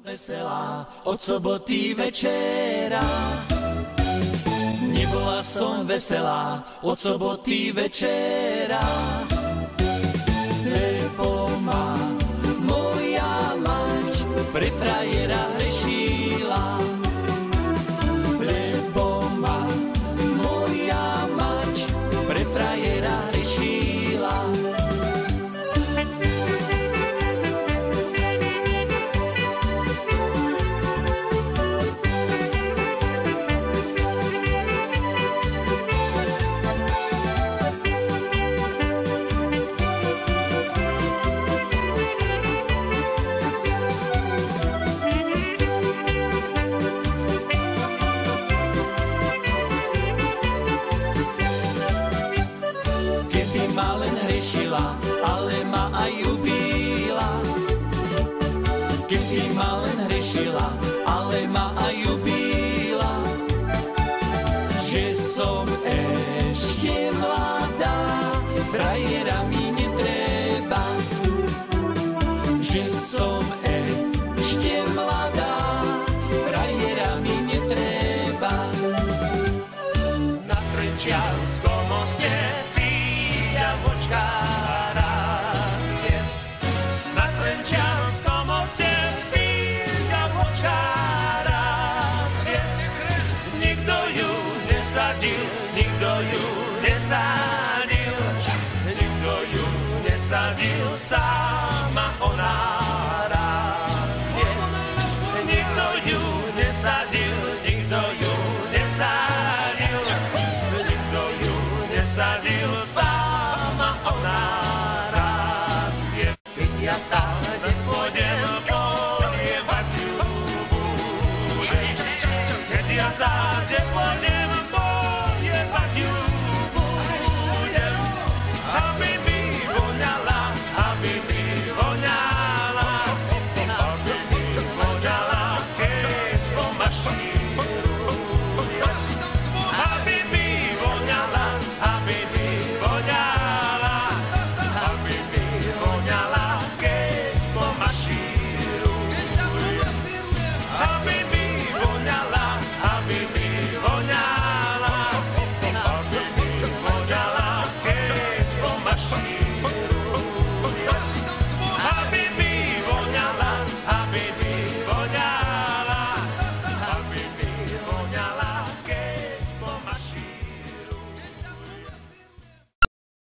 Veselá od soboty večera. Nebola som veselá od soboty večera. Lebo ma moja mať pre frajera hrešila. Lebo ma moja mať pre frajera hrešila. Ale ma aj ľúbila. Keby ma len hrešila, ale ma aj ľúbila. Že som ešte mladá, frajera mi netreba. Že som ešte mladá, frajera mi netreba. Na Trenčianskom moste jablčka rastie. Na Trenčianskom moste jablčka rastie. Nikto ju nesadil, nikto ju nesadil, nikto ju nesadil sám.